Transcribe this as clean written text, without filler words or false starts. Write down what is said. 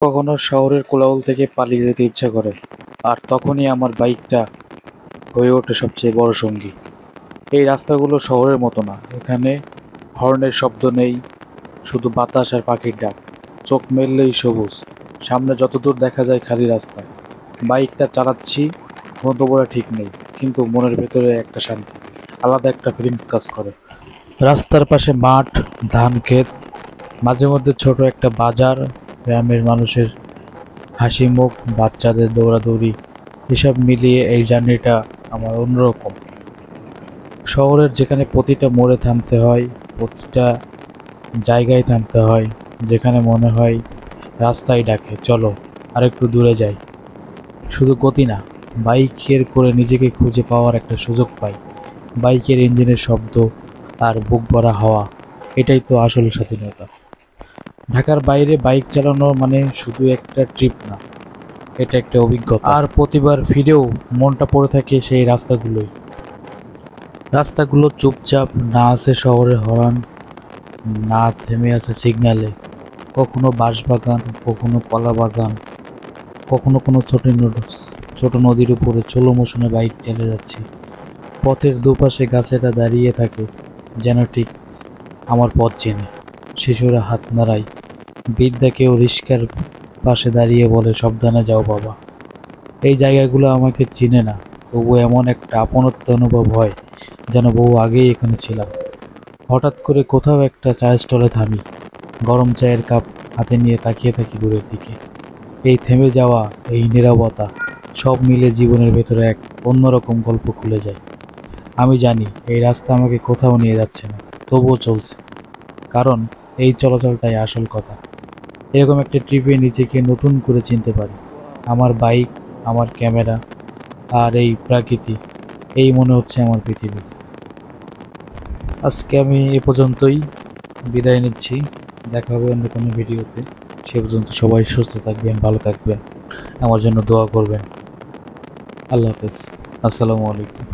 কখনো শহরের কোলাহল থেকে পালিয়ে যেতে ইচ্ছা করে, আর তখনই আমার বাইকটা হয়ে ওঠে সবচেয়ে বড় সঙ্গী। এই রাস্তাগুলো শহরের মতো না, এখানে হর্নের শব্দ নেই, শুধু বাতাস আর পাখির ডাক। চোখ মেললেই সবুজ, সামনে যতদূর দেখা যায় খালি রাস্তা। বাইকটা চালাচ্ছি, গন্তব্যটা ঠিক নেই, কিন্তু মনের ভেতরে একটা শান্তি, আলাদা একটা ফিলিংস কাজ করে। রাস্তার পাশে মাঠ, ধান ক্ষেত, মাঝে মধ্যে ছোট একটা বাজার, গ্রামের মানুষের হাসি মুখ, বাচ্চাদের দৌড়াদৌড়ি, এসব মিলিয়ে এই জার্নিটা আমার অন্যরকম। শহরের যেখানে প্রতিটা মোড়ে থামতে হয়, প্রতিটা জায়গায় থামতে হয়, যেখানে মনে হয় রাস্তায় ডাকে চলো আরেকটু দূরে যাই। শুধু গতি না, বাইকের করে নিজেকে খুঁজে পাওয়ার একটা সুযোগ পাই। বাইকের ইঞ্জিনের শব্দ আর বুক ভরা হাওয়া, এটাই তো আসল স্বাধীনতা। ঢাকার বাইরে বাইক চালানো মানে শুধু একটা ট্রিপ না, এটা একটা অভিজ্ঞতা। আর প্রতিবার ফিরেও মনটা পড়ে থাকে সেই রাস্তাগুলোই। রাস্তাগুলো চুপচাপ, না আছে শহরের হর্ন, না থেমে আছে সিগন্যালে। কখনো বাঁশবাগান, কখনো কলা বাগান, কখনো কোনো ছোট নদীর উপরে চলো মোশনে বাইক চালিয়ে যাচ্ছি। পথের দুপাশে গাছেরা দাঁড়িয়ে থাকে, যেন ঠিক আমার পথ চেনে। শিশুরা হাত নাড়ায়, বৃদ্ধা কেউ রিস্কার পাশে দাঁড়িয়ে বলে সাবধানে যাও বাবা। এই জায়গাগুলো আমাকে চিনে না, তবু এমন একটা আপনত্ব অনুভব হয়, যেন বহু আগেই এখানে ছিলাম। হঠাৎ করে কোথাও একটা চায়ের স্টলে থামি, গরম চায়ের কাপ হাতে নিয়ে তাকিয়ে থাকি দূরের দিকে। এই থেমে যাওয়া, এই নীরবতা, সব মিলে জীবনের ভেতরে এক অন্যরকম গল্প খুলে যায়। আমি জানি এই রাস্তা আমাকে কোথাও নিয়ে যাচ্ছে না, তবুও চলছে, কারণ এই চলাচলটাই আসল কথা। এরকম একটা ট্রিপে নিজেকে নতুন করে চিনতে পারি। আমার বাইক, আমার ক্যামেরা আর এই প্রাকৃতি, এই মনে হচ্ছে আমার পৃথিবী। আজকে আমি এ পর্যন্তই বিদায় নিচ্ছি। দেখা হবে অন্য কোনো ভিডিওতে। সে পর্যন্ত সবাই সুস্থ থাকবেন, ভালো থাকবেন, আমার জন্য দোয়া করবেন। আল্লাহ হাফেজ। আসসালামু আলাইকুম।